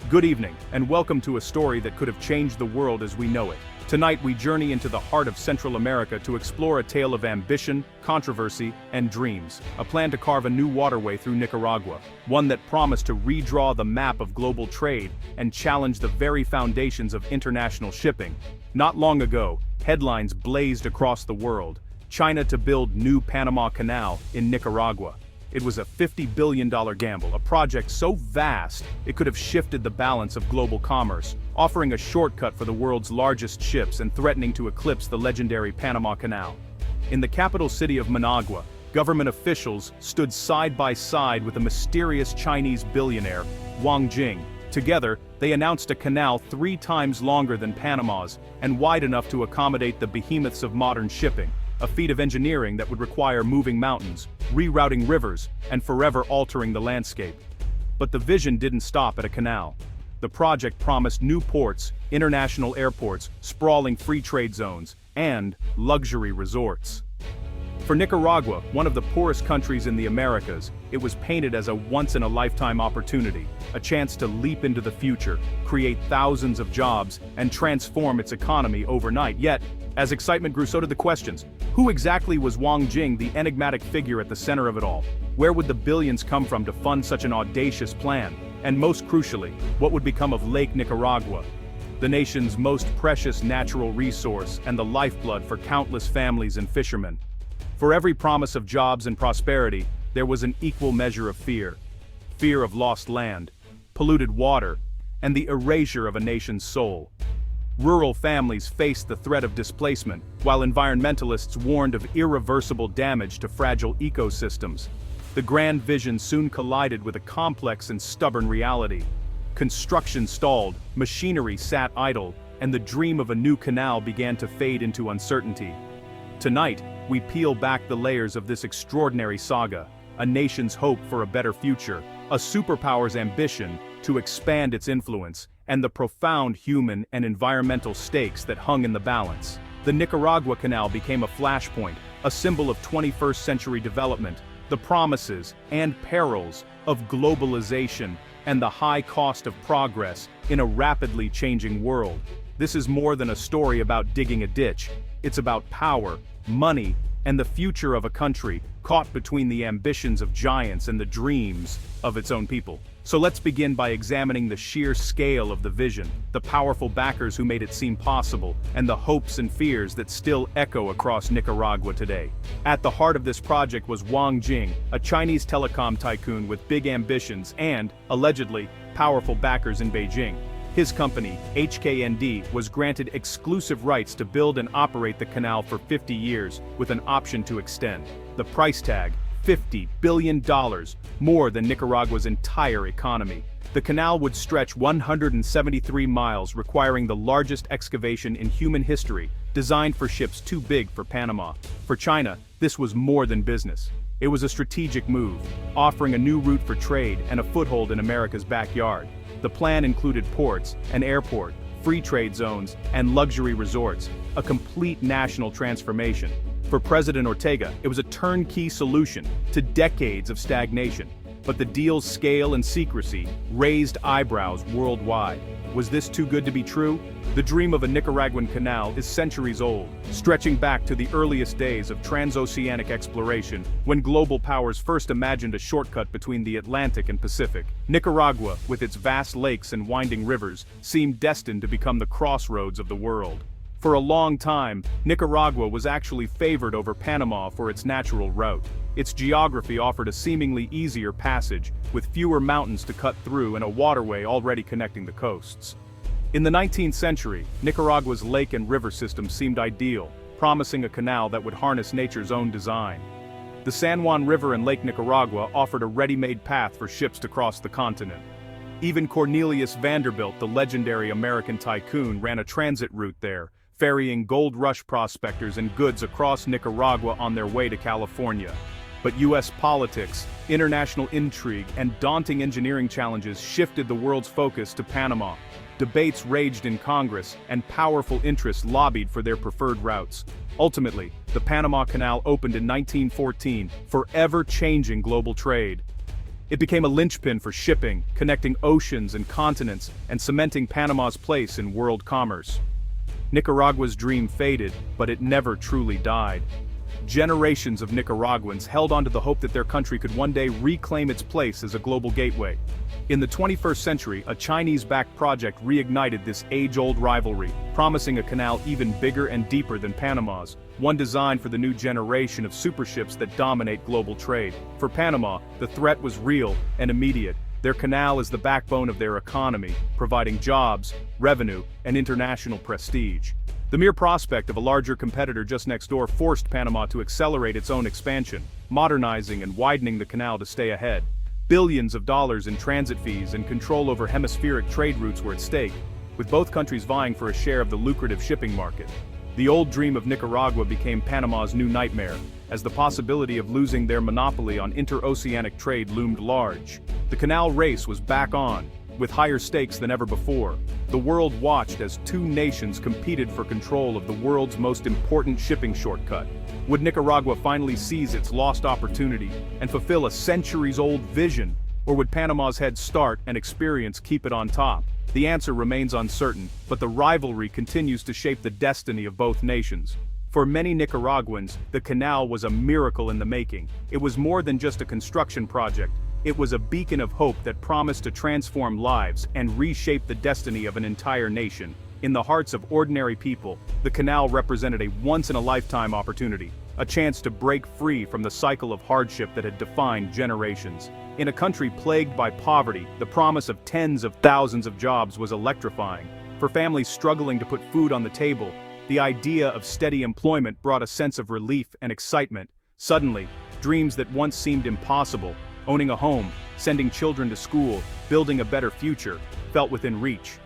Good evening, and welcome to a story that could have changed the world as we know it. Tonight we journey into the heart of Central America to explore a tale of ambition, controversy, and dreams. A plan to carve a new waterway through Nicaragua, one that promised to redraw the map of global trade and challenge the very foundations of international shipping. Not long ago, headlines blazed across the world. China to build new Panama Canal in Nicaragua. It was a $50 billion gamble, a project so vast it could have shifted the balance of global commerce, offering a shortcut for the world's largest ships and threatening to eclipse the legendary Panama Canal. In the capital city of Managua, government officials stood side by side with a mysterious Chinese billionaire, Wang Jing. Together, they announced a canal 3 times longer than Panama's and wide enough to accommodate the behemoths of modern shipping. A feat of engineering that would require moving mountains, rerouting rivers, and forever altering the landscape. But the vision didn't stop at a canal. The project promised new ports, international airports, sprawling free trade zones, and luxury resorts. For Nicaragua, one of the poorest countries in the Americas, it was painted as a once-in-a-lifetime opportunity, a chance to leap into the future, create thousands of jobs, and transform its economy overnight. Yet, as excitement grew, so did the questions. Who exactly was Wang Jing, the enigmatic figure at the center of it all? Where would the billions come from to fund such an audacious plan? And most crucially, what would become of Lake Nicaragua, the nation's most precious natural resource and the lifeblood for countless families and fishermen? For every promise of jobs and prosperity, there was an equal measure of fear. Fear of lost land, polluted water, and the erasure of a nation's soul. Rural families faced the threat of displacement, while environmentalists warned of irreversible damage to fragile ecosystems. The grand vision soon collided with a complex and stubborn reality. Construction stalled, machinery sat idle, and the dream of a new canal began to fade into uncertainty. Tonight, we peel back the layers of this extraordinary saga, a nation's hope for a better future, a superpower's ambition to expand its influence, and the profound human and environmental stakes that hung in the balance. The Nicaragua Canal became a flashpoint, a symbol of 21st century development, the promises and perils of globalization, and the high cost of progress in a rapidly changing world. This is more than a story about digging a ditch. It's about power, money, and the future of a country caught between the ambitions of giants and the dreams of its own people. So let's begin by examining the sheer scale of the vision, the powerful backers who made it seem possible, and the hopes and fears that still echo across Nicaragua today. At the heart of this project was Wang Jing, a Chinese telecom tycoon with big ambitions and, allegedly, powerful backers in Beijing. His company, HKND, was granted exclusive rights to build and operate the canal for 50 years, with an option to extend. The price tag, $50 billion, more than Nicaragua's entire economy. The canal would stretch 173 miles, requiring the largest excavation in human history, designed for ships too big for Panama. For China, this was more than business. It was a strategic move, offering a new route for trade and a foothold in America's backyard. The plan included ports, an airport, free trade zones, and luxury resorts, a complete national transformation. For President Ortega, it was a turnkey solution to decades of stagnation. But the deal's scale and secrecy raised eyebrows worldwide. Was this too good to be true? The dream of a Nicaraguan canal is centuries old, stretching back to the earliest days of transoceanic exploration, when global powers first imagined a shortcut between the Atlantic and Pacific. Nicaragua, with its vast lakes and winding rivers, seemed destined to become the crossroads of the world. For a long time, Nicaragua was actually favored over Panama for its natural route. Its geography offered a seemingly easier passage, with fewer mountains to cut through and a waterway already connecting the coasts. In the 19th century, Nicaragua's lake and river system seemed ideal, promising a canal that would harness nature's own design. The San Juan River and Lake Nicaragua offered a ready-made path for ships to cross the continent. Even Cornelius Vanderbilt, the legendary American tycoon, ran a transit route there, ferrying gold rush prospectors and goods across Nicaragua on their way to California. But U.S. politics, international intrigue, and daunting engineering challenges shifted the world's focus to Panama. Debates raged in Congress, and powerful interests lobbied for their preferred routes. Ultimately, the Panama Canal opened in 1914, forever changing global trade. It became a linchpin for shipping, connecting oceans and continents, and cementing Panama's place in world commerce. Nicaragua's dream faded, but it never truly died. Generations of Nicaraguans held on to the hope that their country could one day reclaim its place as a global gateway. In the 21st century, a Chinese-backed project reignited this age-old rivalry, promising a canal even bigger and deeper than Panama's, one designed for the new generation of superships that dominate global trade. For Panama, the threat was real and immediate. Their canal is the backbone of their economy, providing jobs, revenue, and international prestige. The mere prospect of a larger competitor just next door forced Panama to accelerate its own expansion, modernizing and widening the canal to stay ahead. Billions of dollars in transit fees and control over hemispheric trade routes were at stake, with both countries vying for a share of the lucrative shipping market. The old dream of Nicaragua became Panama's new nightmare, as the possibility of losing their monopoly on interoceanic trade loomed large. The canal race was back on, with higher stakes than ever before. The world watched as two nations competed for control of the world's most important shipping shortcut. Would Nicaragua finally seize its lost opportunity and fulfill a centuries-old vision, or would Panama's head start and experience keep it on top? The answer remains uncertain, but the rivalry continues to shape the destiny of both nations. For many Nicaraguans, the canal was a miracle in the making. It was more than just a construction project. It was a beacon of hope that promised to transform lives and reshape the destiny of an entire nation. In the hearts of ordinary people, the canal represented a once-in-a-lifetime opportunity, a chance to break free from the cycle of hardship that had defined generations. In a country plagued by poverty, the promise of tens of thousands of jobs was electrifying. For families struggling to put food on the table, the idea of steady employment brought a sense of relief and excitement. Suddenly, dreams that once seemed impossible, owning a home, sending children to school, building a better future, felt within reach.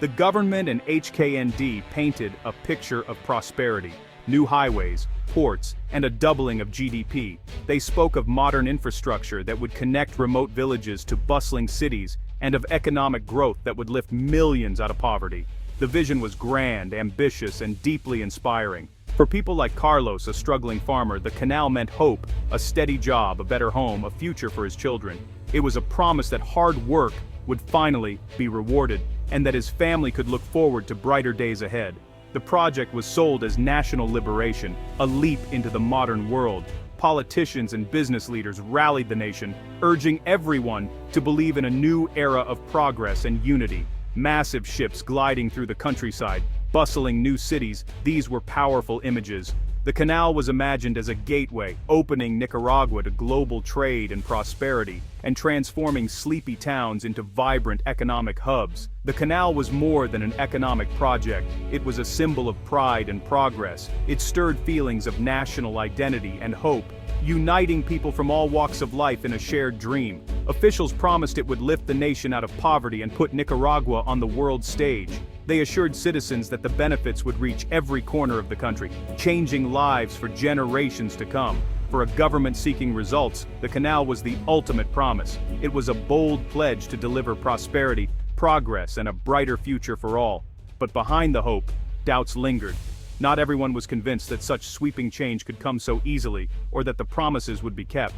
The government and HKND painted a picture of prosperity, new highways, ports, and a doubling of GDP. They spoke of modern infrastructure that would connect remote villages to bustling cities, and of economic growth that would lift millions out of poverty. The vision was grand, ambitious, and deeply inspiring. For people like Carlos, a struggling farmer, the canal meant hope, a steady job, a better home, a future for his children. It was a promise that hard work would finally be rewarded, and that his family could look forward to brighter days ahead. The project was sold as national liberation, a leap into the modern world. Politicians and business leaders rallied the nation, urging everyone to believe in a new era of progress and unity. Massive ships gliding through the countryside, bustling new cities, these were powerful images. The canal was imagined as a gateway, opening Nicaragua to global trade and prosperity, and transforming sleepy towns into vibrant economic hubs. The canal was more than an economic project, it was a symbol of pride and progress. It stirred feelings of national identity and hope, uniting people from all walks of life in a shared dream. Officials promised it would lift the nation out of poverty and put Nicaragua on the world stage. They assured citizens that the benefits would reach every corner of the country, changing lives for generations to come. For a government seeking results, the canal was the ultimate promise. It was a bold pledge to deliver prosperity, progress, and a brighter future for all. But behind the hope, doubts lingered. Not everyone was convinced that such sweeping change could come so easily, or that the promises would be kept.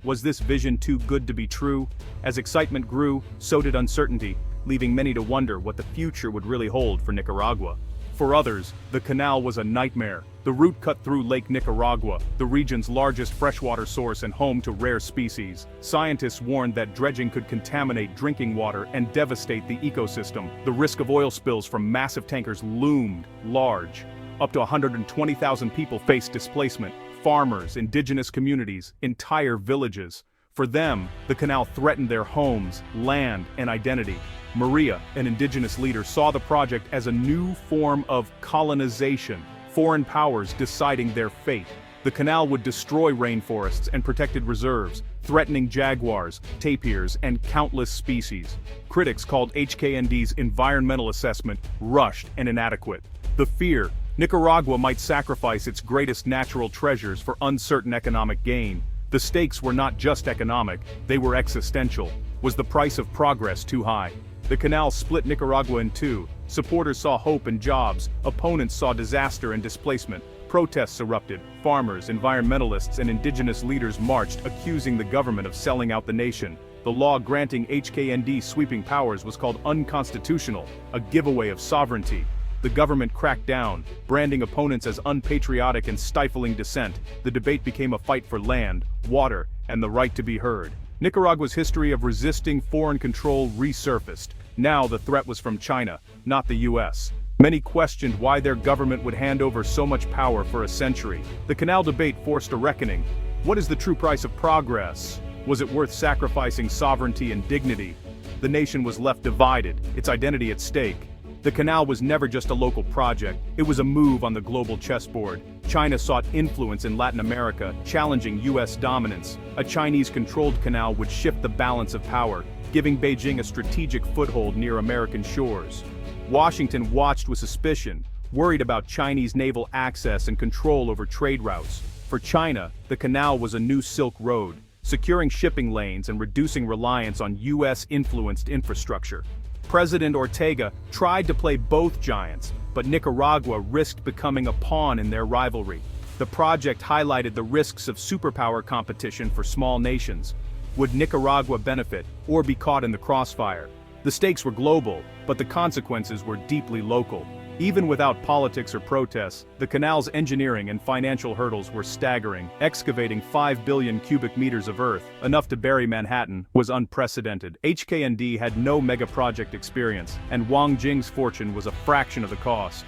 Was this vision too good to be true? As excitement grew, so did uncertainty, leaving many to wonder what the future would really hold for Nicaragua. For others, the canal was a nightmare. The route cut through Lake Nicaragua, the region's largest freshwater source and home to rare species. Scientists warned that dredging could contaminate drinking water and devastate the ecosystem. The risk of oil spills from massive tankers loomed large. Up to 120,000 people faced displacement. Farmers, indigenous communities, entire villages. For them, the canal threatened their homes, land, and identity. Maria, an indigenous leader, saw the project as a new form of colonization, foreign powers deciding their fate. The canal would destroy rainforests and protected reserves, threatening jaguars, tapirs, and countless species. Critics called HKND's environmental assessment rushed and inadequate. The fear, Nicaragua might sacrifice its greatest natural treasures for uncertain economic gain. The stakes were not just economic, they were existential. Was the price of progress too high? The canal split Nicaragua in two. Supporters saw hope and jobs, opponents saw disaster and displacement. Protests erupted, farmers, environmentalists, and indigenous leaders marched, accusing the government of selling out the nation. The law granting HKND sweeping powers was called unconstitutional, a giveaway of sovereignty. The government cracked down, branding opponents as unpatriotic and stifling dissent. The debate became a fight for land, water, and the right to be heard. Nicaragua's history of resisting foreign control resurfaced. Now the threat was from China, not the US. Many questioned why their government would hand over so much power for a century. The canal debate forced a reckoning. What is the true price of progress? Was it worth sacrificing sovereignty and dignity? The nation was left divided, its identity at stake. The canal was never just a local project, it was a move on the global chessboard. China sought influence in Latin America, challenging US dominance. A Chinese-controlled canal would shift the balance of power, giving Beijing a strategic foothold near American shores. Washington watched with suspicion, worried about Chinese naval access and control over trade routes. For China, the canal was a new Silk Road, securing shipping lanes and reducing reliance on US-influenced infrastructure. President Ortega tried to play both giants, but Nicaragua risked becoming a pawn in their rivalry. The project highlighted the risks of superpower competition for small nations. Would Nicaragua benefit, or be caught in the crossfire? The stakes were global, but the consequences were deeply local. Even without politics or protests, the canal's engineering and financial hurdles were staggering. Excavating 5 billion cubic meters of earth, enough to bury Manhattan, was unprecedented. HKND had no mega-project experience, and Wang Jing's fortune was a fraction of the cost.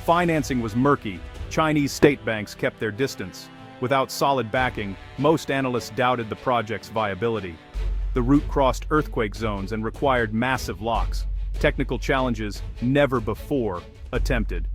Financing was murky. Chinese state banks kept their distance. Without solid backing, most analysts doubted the project's viability. The route crossed earthquake zones and required massive locks. Technical challenges never before attempted.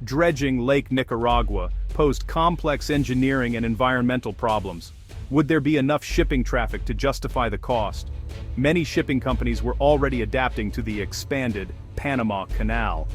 Dredging Lake Nicaragua posed complex engineering and environmental problems. Would there be enough shipping traffic to justify the cost? Many shipping companies were already adapting to the expanded Panama Canal.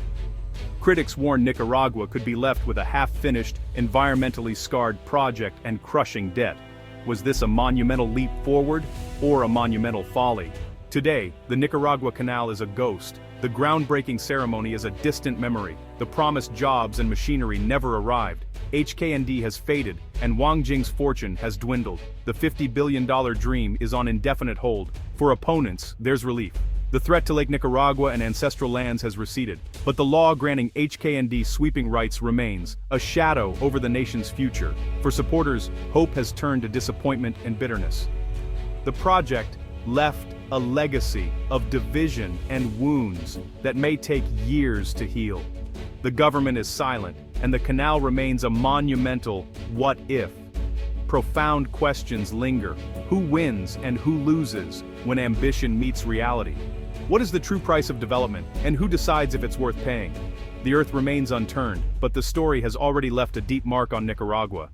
Critics warned Nicaragua could be left with a half-finished, environmentally scarred project and crushing debt. Was this a monumental leap forward, or a monumental folly? Today, the Nicaragua Canal is a ghost. The groundbreaking ceremony is a distant memory. The promised jobs and machinery never arrived. HKND has faded, and Wang Jing's fortune has dwindled. The $50 billion dream is on indefinite hold. For opponents, there's relief. The threat to Lake Nicaragua and ancestral lands has receded, but the law granting HKND sweeping rights remains, a shadow over the nation's future. For supporters, hope has turned to disappointment and bitterness. The project left a legacy of division and wounds that may take years to heal. The government is silent, and the canal remains a monumental what if. Profound questions linger. Who wins and who loses when ambition meets reality? What is the true price of development, and who decides if it's worth paying? The earth remains unturned, but the story has already left a deep mark on Nicaragua.